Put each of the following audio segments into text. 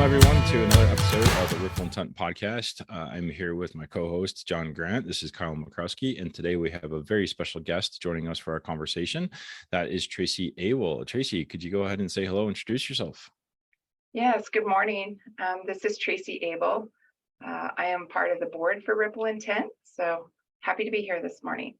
everyone, to another episode of the Ripple Intent podcast. I'm here with my co-host, John Grant. This is Kyle McCruskey, and today we have a very special guest joining us for our conversation. That is Tracey Abel. Tracey, could you go ahead and say hello, introduce yourself? Yes, good morning. This is Tracey Abel. I am part of the board for Ripple Intent, so happy to be here this morning.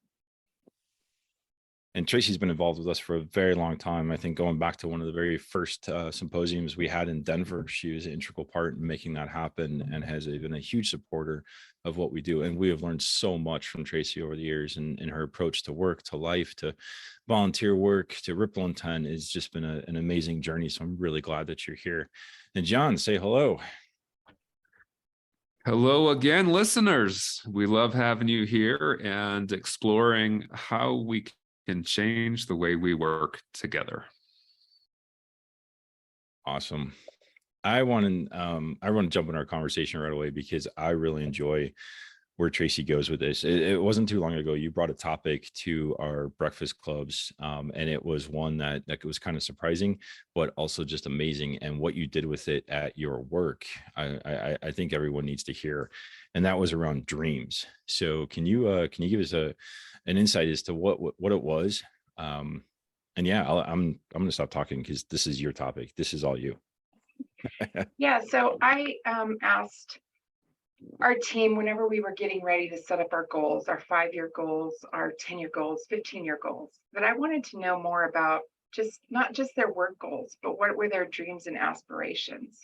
And Tracey's been involved with us for a very long time. I think going back to one of the very first symposiums we had in Denver, she was an integral part in making that happen and has been a huge supporter of what we do. And we have learned so much from Tracey over the years, and her approach to work, to life, to volunteer work, to Ripple Intent has just been an amazing journey. So I'm really glad that you're here. And John, say hello. Hello again, listeners. We love having you here and exploring how we can change the way we work together. Awesome. I want to jump in our conversation right away because I really enjoy where Tracey goes with this. It wasn't too long ago you brought a topic to our breakfast clubs, and it was one that was kind of surprising, but also just amazing. And what you did with it at your work, I think everyone needs to hear, and that was around dreams. So can you give us an insight as to what it was? And yeah, I'm going to stop talking because this is your topic. This is all you. Yeah, so I asked our team whenever we were getting ready to set up our goals, our 5-year goals, our 10-year goals, 15-year goals, that I wanted to know more about not just their work goals, but what were their dreams and aspirations.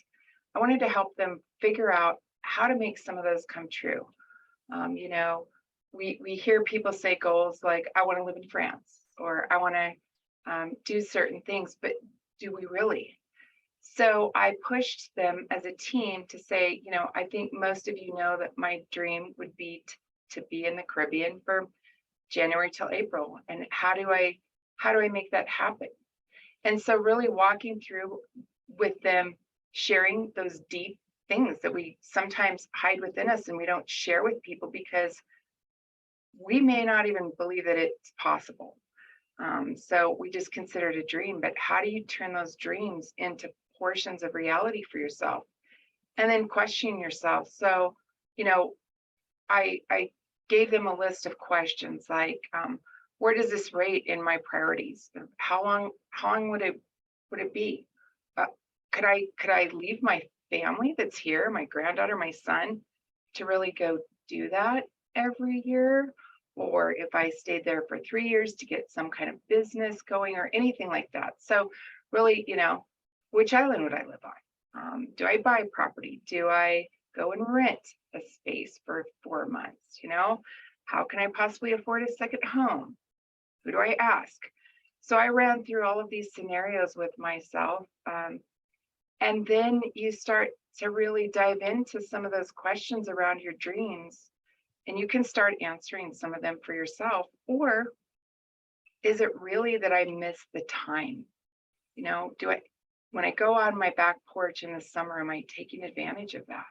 I wanted to help them figure out how to make some of those come true. We hear people say goals like, I want to live in France, or I want to do certain things, but do we really? So I pushed them as a team to say, I think most of you know that my dream would be to be in the Caribbean for January till April. And how do I make that happen? And so really walking through with them, sharing those deep things that we sometimes hide within us and we don't share with people because we may not even believe that it's possible. So we just consider it a dream, but how do you turn those dreams into portions of reality for yourself? And then question yourself. So, I gave them a list of questions like, where does this rate in my priorities? How long would it be? Could I leave my family that's here, my granddaughter, my son, to really go do that every year? Or if I stayed there for 3 years to get some kind of business going or anything like that. So really, which island would I live on? Do I buy property? Do I go and rent a space for 4 months? How can I possibly afford a second home? Who do I ask? So I ran through all of these scenarios with myself. And then you start to really dive into some of those questions around your dreams, and you can start answering some of them for yourself. Or is it really that I miss the time? When I go on my back porch in the summer, am I taking advantage of that?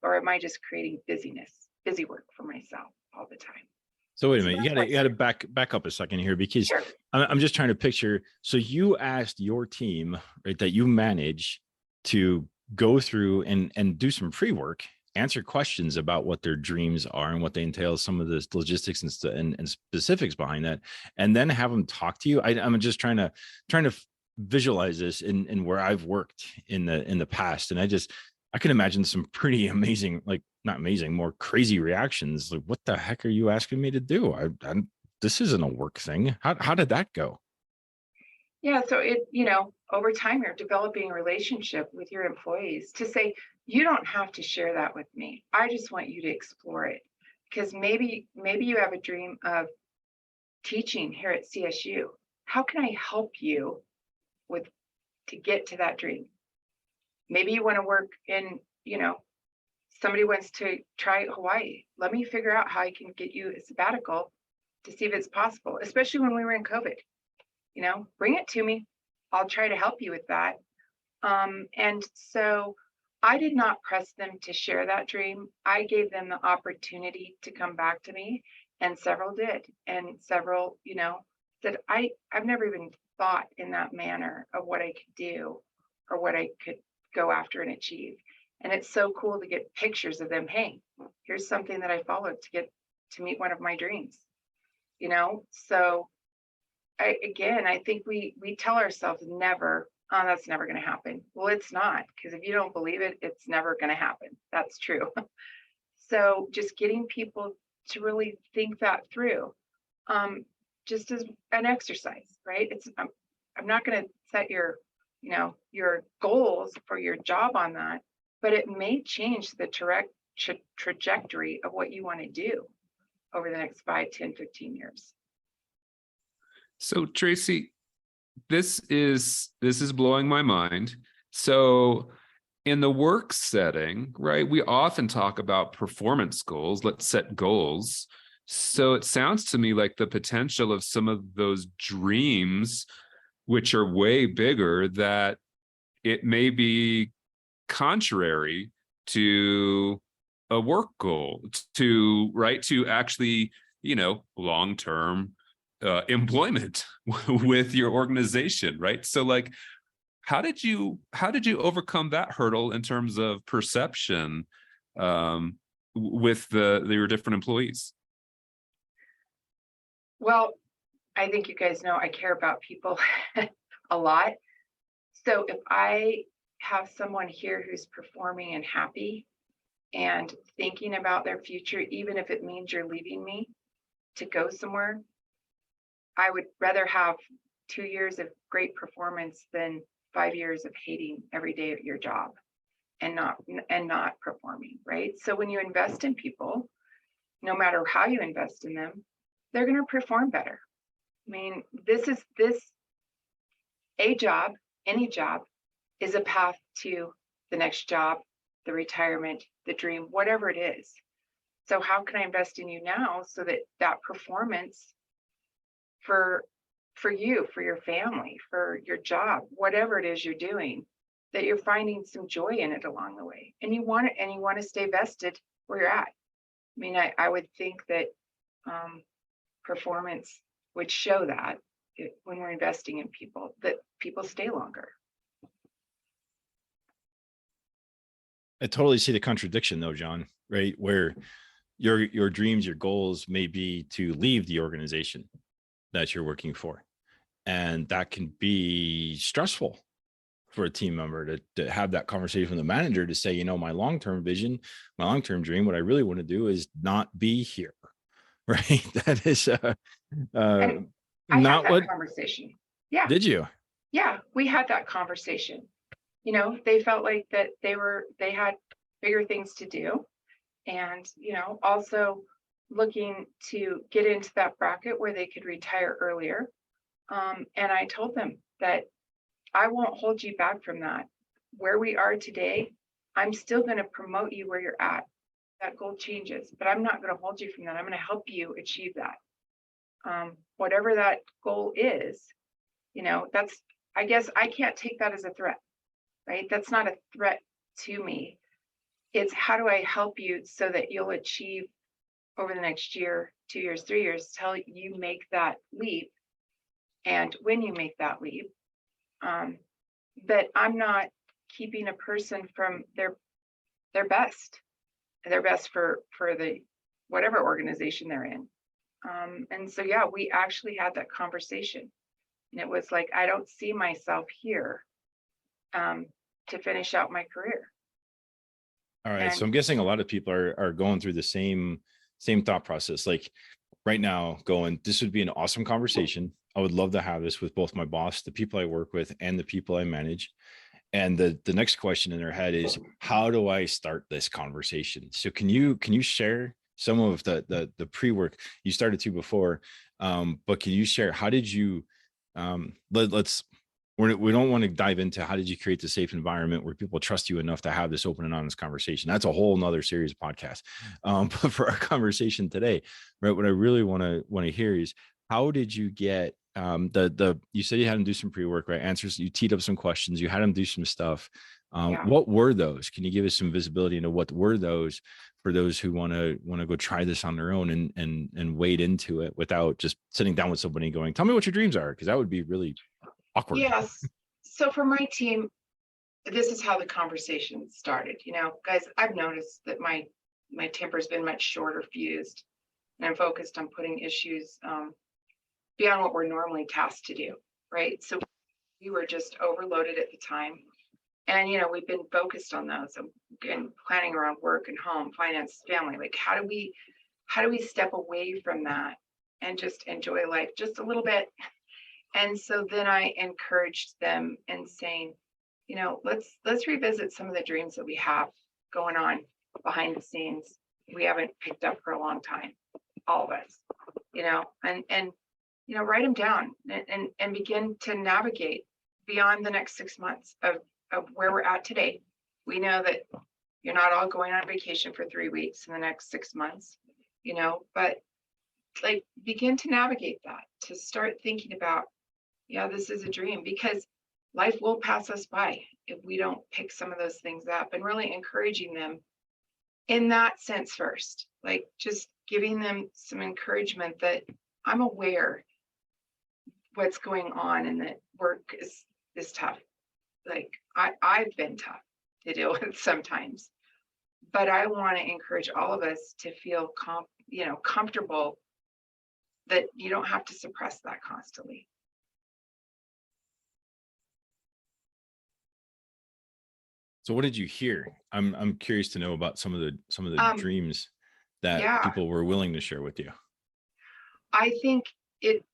Or am I just creating busy work for myself all the time? So wait a minute, you got to back up a second here because sure. I'm just trying to picture. So you asked your team, right, that you manage to go through and do some pre-work, answer questions about what their dreams are and what they entail, some of the logistics and specifics behind that, and then have them talk to you. I'm just trying to visualize this in where I've worked in the past, and I can imagine some pretty amazing, like not amazing, more crazy reactions. Like, what the heck are you asking me to do? This isn't a work thing. How did that go? Yeah, so over time you're developing a relationship with your employees to say, you don't have to share that with me. I just want you to explore it, because maybe you have a dream of teaching here at CSU. How can I help you to get to that dream? Maybe you want to work in, somebody wants to try Hawaii. Let me figure out how I can get you a sabbatical to see if it's possible, especially when we were in COVID. Bring it to me. I'll try to help you with that. And so I did not press them to share that dream. I gave them the opportunity to come back to me, and several did. And several, said, I've never even thought in that manner of what I could do or what I could go after and achieve. And it's so cool to get pictures of them. Hey, here's something that I followed to get to meet one of my dreams, you know? So I think we tell ourselves never, oh, that's never going to happen. Well, it's not, because if you don't believe it, it's never going to happen. That's true. So just getting people to really think that through, just as an exercise, right? I'm not going to set your goals for your job on that, but it may change the trajectory of what you want to do over the next 5, 10, 15 years. So Tracey, this is blowing my mind. So in the work setting, right, we often talk about performance goals. Let's set goals. So it sounds to me like the potential of some of those dreams, which are way bigger, that it may be contrary to a work goal, to actually, long-term employment with your organization, right? So like, how did you overcome that hurdle in terms of perception with your different employees? Well, I think you guys know I care about people a lot. So if I have someone here who's performing and happy and thinking about their future, even if it means you're leaving me to go somewhere, I would rather have 2 years of great performance than 5 years of hating every day at your job and not performing, right? So when you invest in people, no matter how you invest in them, they're going to perform better. I mean, a job, any job is a path to the next job, the retirement, the dream, whatever it is. So how can I invest in you now so that performance for you, for your family, for your job, whatever it is you're doing, that you're finding some joy in it along the way, and you want to stay vested where you're at. I mean, I would think that performance would show that when we're investing in people, that people stay longer. I totally see the contradiction though, John, right? Where your dreams, your goals may be to leave the organization that you're working for. And that can be stressful for a team member to have that conversation with the manager to say, my long-term vision, my long-term dream, what I really want to do is not be here. Right. That is I not had what that conversation. Yeah. Did you? Yeah, we had that conversation. They felt like that they had bigger things to do. And, also looking to get into that bracket where they could retire earlier. And I told them that I won't hold you back from that. Where we are today, I'm still going to promote you where you're at. That goal changes, but I'm not going to hold you from that. I'm going to help you achieve that. Whatever that goal is, I guess I can't take that as a threat, right? That's not a threat to me. It's how do I help you so that you'll achieve over the next year, 2 years, 3 years, till you make that leap. And when you make that leap, that I'm not keeping a person from their best for the whatever organization they're in. And so, yeah, we actually had that conversation, and it was like, I don't see myself here to finish out my career. All right. So I'm guessing a lot of people are going through the same thought process. Like right now going, this would be an awesome conversation. I would love to have this with both my boss, the people I work with, and the people I manage. And the next question in their head is, how do I start this conversation? So can you share some of the pre-work you started to before, but can you share, how did you, we don't want to dive into how did you create the safe environment where people trust you enough to have this open and honest conversation. That's a whole nother series of podcasts. But for our conversation today, right, what I really want to hear is, how did you get you said you had them do some pre-work, right? Answers, you teed up some questions, you had them do some stuff. What were those? Can you give us some visibility into what were those for those who want to go try this on their own and wade into it without just sitting down with somebody and going, tell me what your dreams are? Because that would be really awkward. Yes. So for my team, this is how the conversation started. Guys, I've noticed that my temper's been much shorter fused, and I'm focused on putting issues beyond what we're normally tasked to do, right? So we were just overloaded at the time. And, we've been focused on those and planning around work and home, finance, family. Like, how do we step away from that and just enjoy life just a little bit? And so then I encouraged them in saying, let's revisit some of the dreams that we have going on behind the scenes. We haven't picked up for a long time, all of us, and write them down and begin to navigate beyond the next 6 months of where we're at today. We know that you're not all going on vacation for 3 weeks in the next 6 months, but like begin to navigate that, to start thinking about, yeah, this is a dream, because life will pass us by if we don't pick some of those things up, and really encouraging them in that sense first, like just giving them some encouragement that I'm aware what's going on and that work is tough. Like I've been tough to deal with sometimes, but I want to encourage all of us to feel comfortable that you don't have to suppress that constantly. So what did you hear? I'm curious to know about some of the dreams that people were willing to share with you. I think it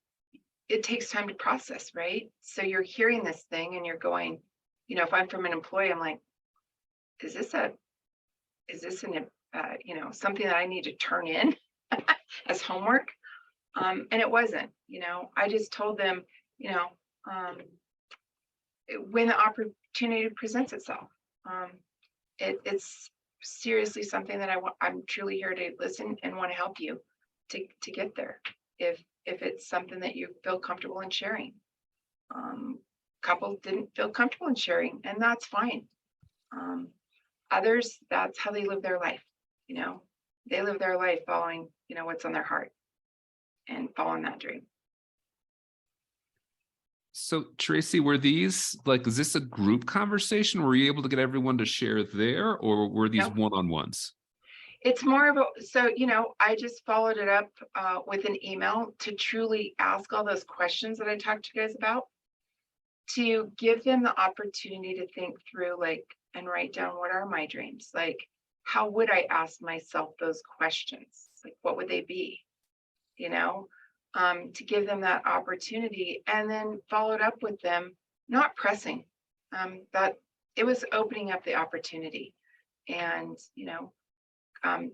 takes time to process, right? So you're hearing this thing and you're going, if I'm from an employee, I'm like, is this something that I need to turn in as homework? And it wasn't. I just told them, when the opportunity presents itself, it's seriously something that I'm truly here to listen and want to help you to get there. If it's something that you feel comfortable in sharing. Couples didn't feel comfortable in sharing, and that's fine. Others, that's how they live their life. They live their life following, what's on their heart and following that dream. So Tracey, were these is this a group conversation? Were you able to get everyone to share there, or were these one-on-ones? It's more of I just followed it up with an email to truly ask all those questions that I talked to you guys about, to give them the opportunity to think through, and write down, what are my dreams? How would I ask myself those questions? What would they be? To give them that opportunity, and then followed up with them, not pressing, that it was opening up the opportunity. And,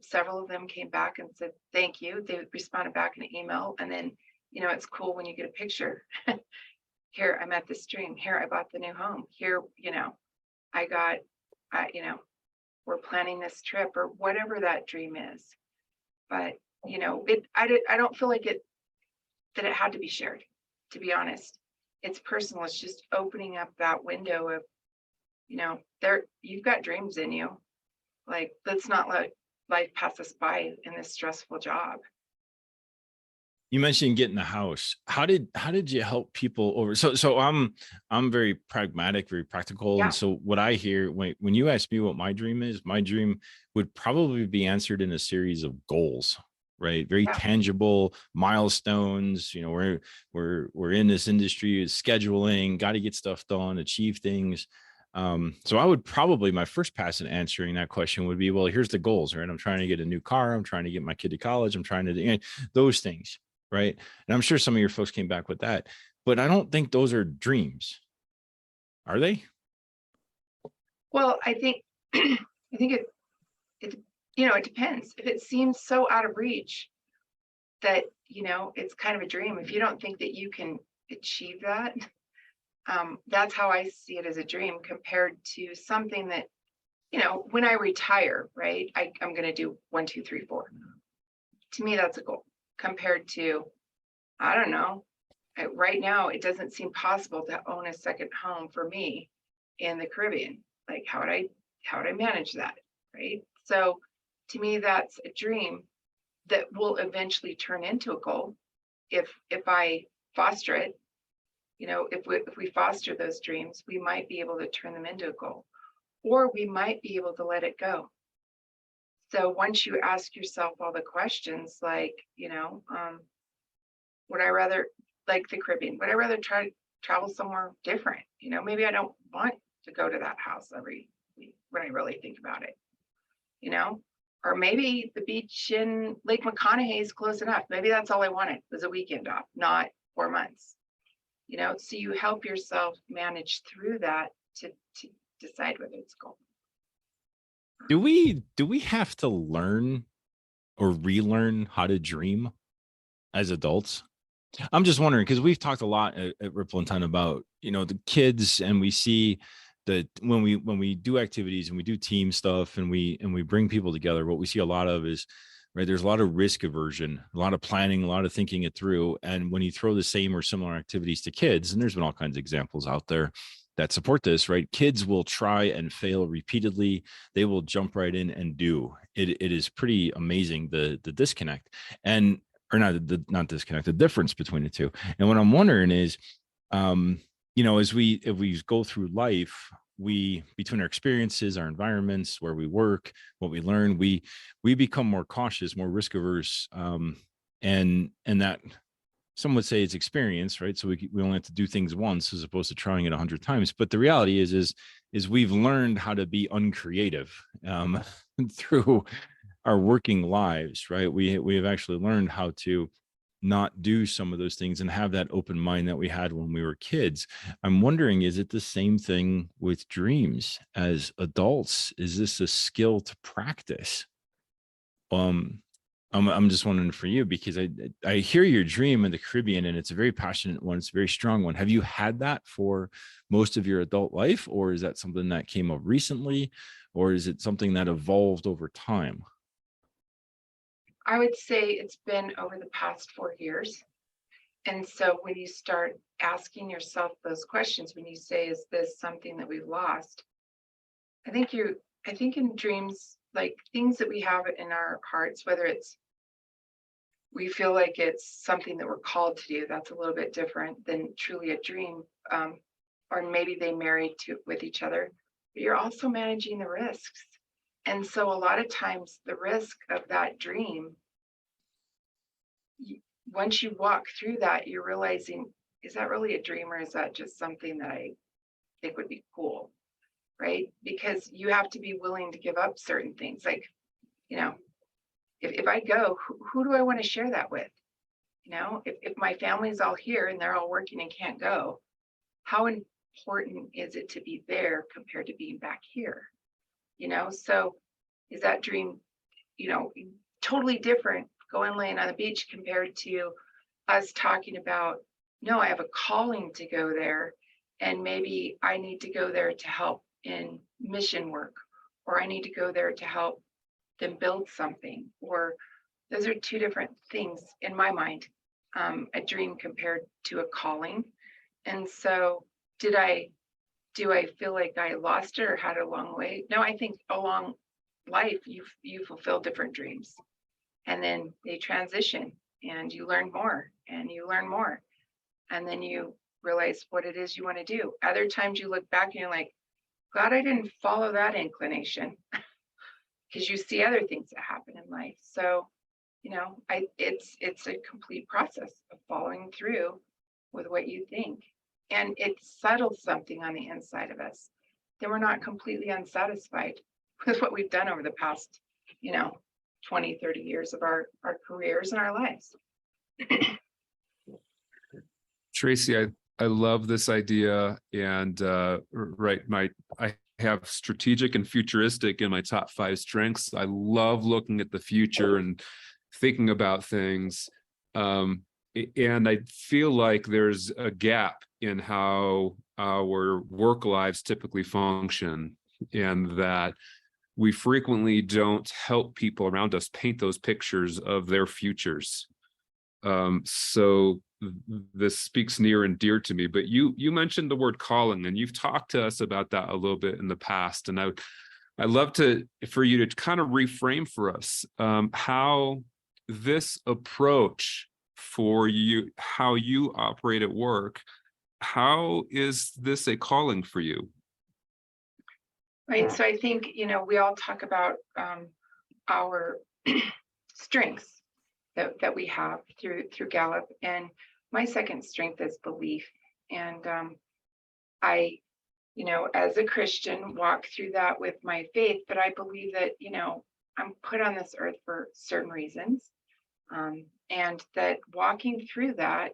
several of them came back and said, thank you. They responded back in an email. And then, it's cool when you get a picture. Here, I met this dream. Here, I bought the new home. Here, I got, we're planning this trip, or whatever that dream is. But, I don't feel like that it had to be shared, to be honest. It's personal. It's just opening up that window of, you've got dreams in you. Let's not let life pass us by in this stressful job. You mentioned getting the house. How did you help people over? So I'm very pragmatic, very practical. Yeah. And so what I hear when you ask me what my dream is, my dream would probably be answered in a series of goals, right? Very tangible milestones. We're in this industry, is scheduling, got to get stuff done, achieve things. So I would probably, my first pass in answering that question would be, well, here's the goals, right? I'm trying to get a new car. I'm trying to get my kid to college. I'm trying to do those things. Right. And I'm sure some of your folks came back with that, but I don't think those are dreams. Are they? Well, I think it depends. If it seems so out of reach that, it's kind of a dream, if you don't think that you can achieve that, that's how I see it as a dream, compared to something that, when I retire, right, I'm going to do 1, 2, 3, 4. To me, that's a goal. Compared to, I don't know, right now, it doesn't seem possible to own a second home for me in the Caribbean. How would I manage that? Right. So to me, that's a dream that will eventually turn into a goal if I foster it if we foster those dreams, we might be able to turn them into a goal, or we might be able to let it go. So once you ask yourself all the questions, like, would I rather, like the Caribbean, would I rather try to travel somewhere different? Maybe I don't want to go to that house every week when I really think about it, or maybe the beach in Lake McConaughey is close enough. Maybe that's all I wanted was a weekend off, not 4 months. So you help yourself manage through that to decide whether it's goal. Do we have to learn or relearn how to dream as adults? I'm just wondering, because we've talked a lot at Ripple and Ton about, the kids, and we see that when we do activities and we do team stuff and we bring people together, what we see a lot of is, right, there's a lot of risk aversion, a lot of planning, a lot of thinking it through. And when you throw the same or similar activities to kids, and there's been all kinds of examples out there that support this, right? Kids will try and fail repeatedly. They will jump right in and do it. It is pretty amazing, the disconnect, and or not disconnect, the difference between the two. And what I'm wondering is, as we go through life, we, between our experiences, our environments, where we work, what we learn, we become more cautious, more risk averse, and that some would say it's experience, right? So we only have to do things once as opposed to trying it 100 times. But the reality is we've learned how to be uncreative through our working lives, right? We have actually learned how to not do some of those things and have that open mind that we had when we were kids. I'm wondering, is it the same thing with dreams as adults? Is this a skill to practice? I'm just wondering for you, because I hear your dream in the Caribbean, and it's a very passionate one. It's a very strong one. Have you had that for most of your adult life, or is that something that came up recently, or is it something that evolved over time? I would say it's been over the past 4 years. And so when you start asking yourself those questions, when you say, is this something that we've lost? I think in dreams, like things that we have in our hearts, whether it's we feel like it's something that we're called to do, that's a little bit different than truly a dream. Or maybe they marry with each other, but you're also managing the risks. And so a lot of times the risk of that dream, once you walk through that, you're realizing, is that really a dream, or is that just something that I think would be cool, right? Because you have to be willing to give up certain things. Like, if I go, who do I want to share that with? If my family's all here and they're all working and can't go, how important is it to be there compared to being back here? So is that dream, totally different going laying on the beach compared to us talking about, no, I have a calling to go there, and maybe I need to go there to help in mission work, or I need to go there to help them build something, or those are two different things in my mind, a dream compared to a calling. And so do I feel like I lost it or had a long way? No, I think along life you fulfill different dreams, and then they transition, and you learn more and you learn more, and then you realize what it is you want to do. Other times you look back and you're like, glad I didn't follow that inclination, because you see other things that happen in life. So it's a complete process of following through with what you think. And it settles something on the inside of us. Then we're not completely unsatisfied with what we've done over the past, 20, 30 years of our careers and our lives. Tracey, I love this idea. And right, I have strategic and futuristic in my top 5 strengths. I love looking at the future and thinking about things. And I feel like there's a gap in how our work lives typically function, and that we frequently don't help people around us paint those pictures of their futures. So this speaks near and dear to me. But you mentioned the word calling, and you've talked to us about that a little bit in the past. And I'd love for you to kind of reframe for us how this approach for you, how you operate at work, how is this a calling for you? Right. So I think, we all talk about our strengths that we have through Gallup. And my second strength is belief. And I, as a Christian, walk through that with my faith, but I believe that, I'm put on this earth for certain reasons. And that walking through that,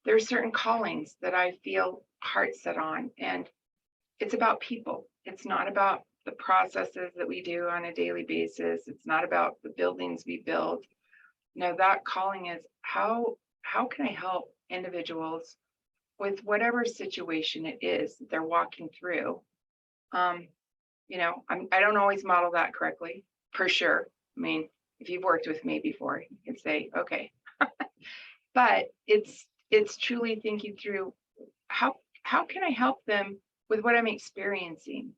there are certain callings that I feel heart set on. And it's about people. It's not about the processes that we do on a daily basis. It's not about the buildings we build. That calling is how can I help individuals with whatever situation it is that they're walking through. I don't always model that correctly, for sure. I mean, if you've worked with me before, you can say, okay. But it's truly thinking through how can I help them with what I'm experiencing,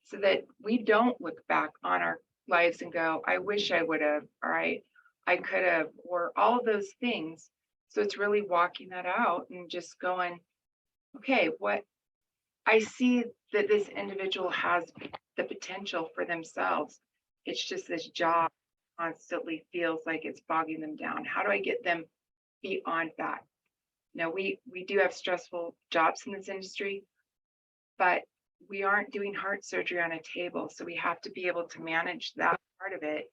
so that we don't look back on our lives and go, I wish I would have, or I could have, or all of those things. So it's really walking that out and just going, okay, what I see that this individual has the potential for themselves. It's just this job constantly feels like it's bogging them down. How do I get them beyond that? We do have stressful jobs in this industry, but we aren't doing heart surgery on a table. So we have to be able to manage that part of it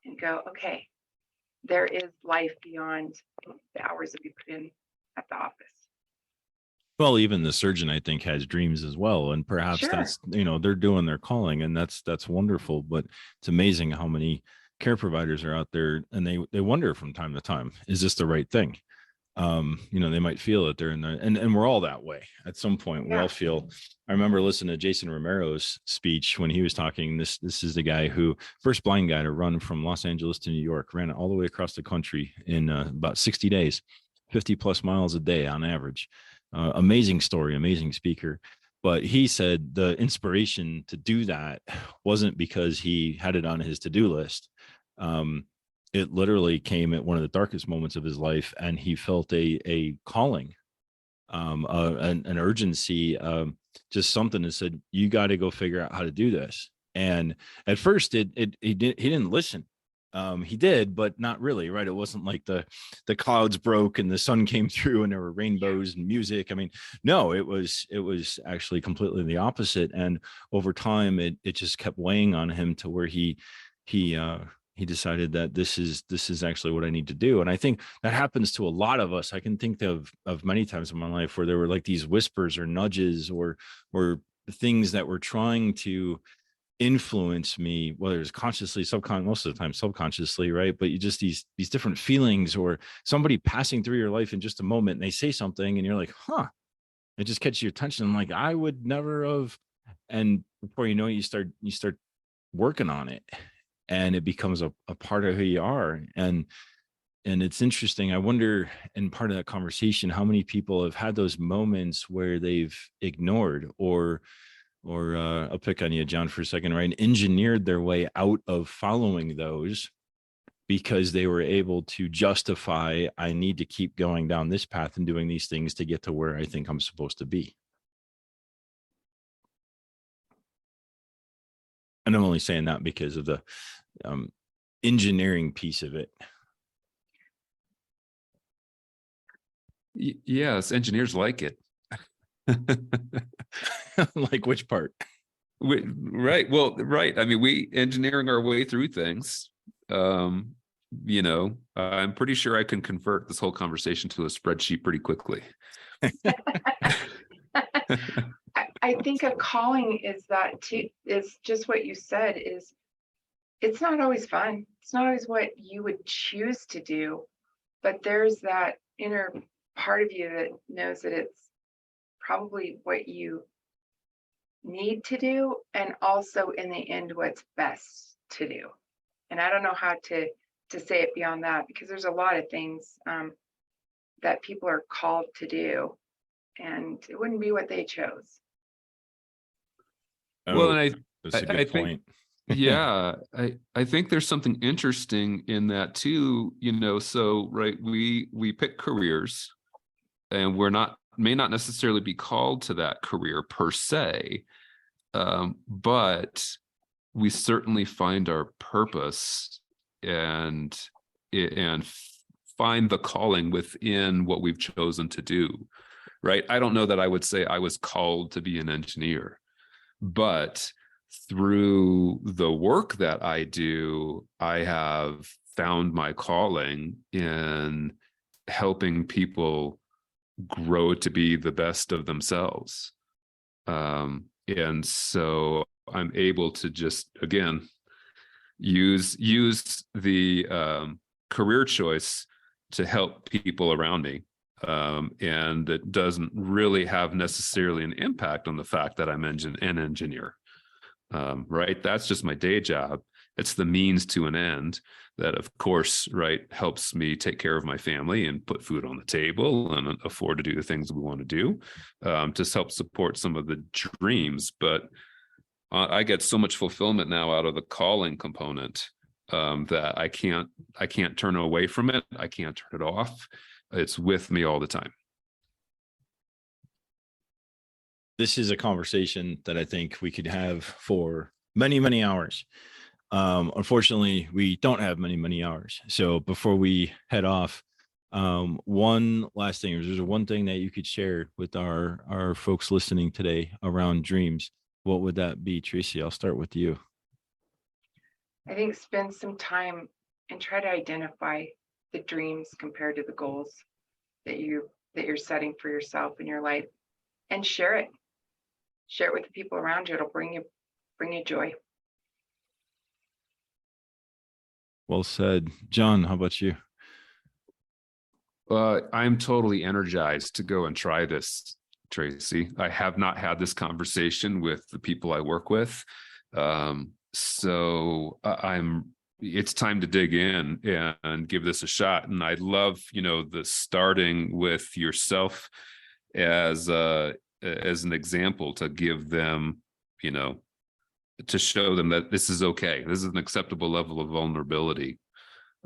and go, okay, there is life beyond the hours that we put in at the office. Well, even the surgeon, I think, has dreams as well. And perhaps Sure. that's, they're doing their calling, and that's wonderful. But it's amazing how many care providers are out there, and they wonder from time to time, is this the right thing? They might feel that they're in the, and we're all that way at some point. We all feel. I remember listening to Jason Romero's speech when he was talking. This is the guy who, first blind guy to run from Los Angeles to New York, ran it all the way across the country in about 60 days, 50 plus miles a day on average. Amazing story, amazing speaker. But he said the inspiration to do that wasn't because he had it on his to-do list. It literally came at one of the darkest moments of his life, and he felt a calling, an urgency, just something that said, you got to go figure out how to do this. And at first he didn't listen. He did, but not really, right? It wasn't like the clouds broke and the sun came through and there were rainbows and music. I mean, no, it was actually completely the opposite. And over time, it just kept weighing on him to where he decided that this is actually what I need to do. And I think that happens to a lot of us. I can think of many times in my life where there were like these whispers or nudges or things that were trying to influence me, whether it's consciously, most of the time subconsciously, right? But you just these different feelings, or somebody passing through your life in just a moment, and they say something and you're like, it just catches your attention. I'm like, I would never have. And before you know it, you start working on it, and it becomes a part of who you are. And it's interesting. I wonder, in part of that conversation, how many people have had those moments where they've ignored or I'll pick on you, John, for a second, right? Engineered their way out of following those because they were able to justify, I need to keep going down this path and doing these things to get to where I think I'm supposed to be. And I'm only saying that because of the engineering piece of it. Yes, engineers like it. Like which part? Right. Well, right. I mean, we engineering our way through things. I'm pretty sure I can convert this whole conversation to a spreadsheet pretty quickly. I think a calling is that too, is just what you said, is it's not always fun. It's not always what you would choose to do, but there's that inner part of you that knows that it's probably what you need to do, and also in the end what's best to do. And I don't know how to say it beyond that, because there's a lot of things that people are called to do, and it wouldn't be what they chose. Well, and that's a good point. Yeah, I think there's something interesting in that too. So right, we pick careers, and we're not may not necessarily be called to that career per se, but we certainly find our purpose and find the calling within what we've chosen to do, right? I don't know that I would say I was called to be an engineer, but through the work that I do, I have found my calling in helping people grow to be the best of themselves. And so I'm able to just, again, use the career choice to help people around me. And it doesn't really have necessarily an impact on the fact that I'm an engineer. Right? That's just my day job. It's the means to an end that, of course, right, helps me take care of my family and put food on the table and afford to do the things we want to do, to help support some of the dreams. But I get so much fulfillment now out of the calling component, that I can't turn away from it. I can't turn it off. It's with me all the time. This is a conversation that I think we could have for many, many hours. Unfortunately, we don't have many hours. So before we head off, one last thing, there's one thing that you could share with our folks listening today around dreams. What would that be, Tracey? I'll start with you. I think spend some time and try to identify the dreams compared to the goals that you're setting for yourself in your life, and share it with the people around you. It'll bring you joy. Well said. John, how about you? I'm totally energized to go and try this, Tracey. I have not had this conversation with the people I work with. So it's time to dig in and give this a shot. And I love, the starting with yourself as an example to give them, to show them that this is okay. This is an acceptable level of vulnerability.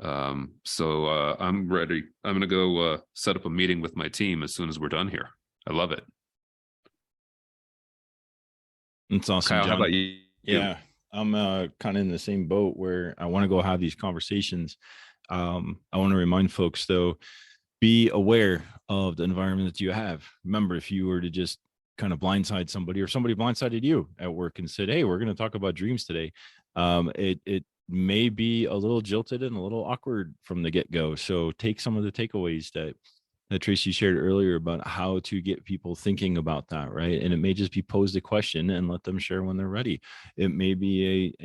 So I'm ready. I'm going to go set up a meeting with my team as soon as we're done here. I love it. It's awesome. Kyle, John. how about you? Yeah, I'm kind of in the same boat where I want to go have these conversations. I want to remind folks, though, be aware of the environment that you have. Remember, if you were to just kind of blindside somebody, or somebody blindsided you at work and said, "Hey, we're going to talk about dreams today," it may be a little jilted and a little awkward from the get-go. So take some of the takeaways that Tracey shared earlier about how to get people thinking about that, right? And it may just be posed a question and let them share when they're ready. It may be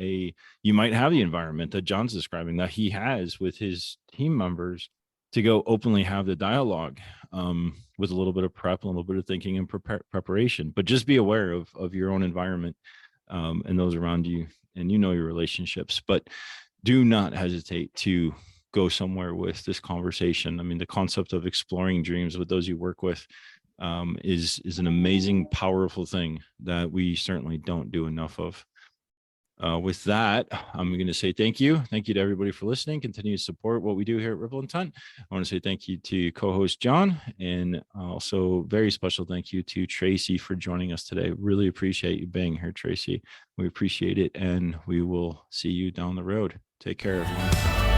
you might have the environment that John's describing that he has with his team members to go openly have the dialogue, with a little bit of prep, a little bit of thinking and preparation. But just be aware of your own environment, and those around you, and your relationships. But do not hesitate to go somewhere with this conversation. I mean, the concept of exploring dreams with those you work with is an amazing, powerful thing that we certainly don't do enough of. With that, I'm going to say thank you. Thank you to everybody for listening. Continue to support what we do here at Ripple Intent. I want to say thank you to co-host John, and also very special thank you to Tracey for joining us today. Really appreciate you being here, Tracey. We appreciate it, and we will see you down the road. Take care, everyone.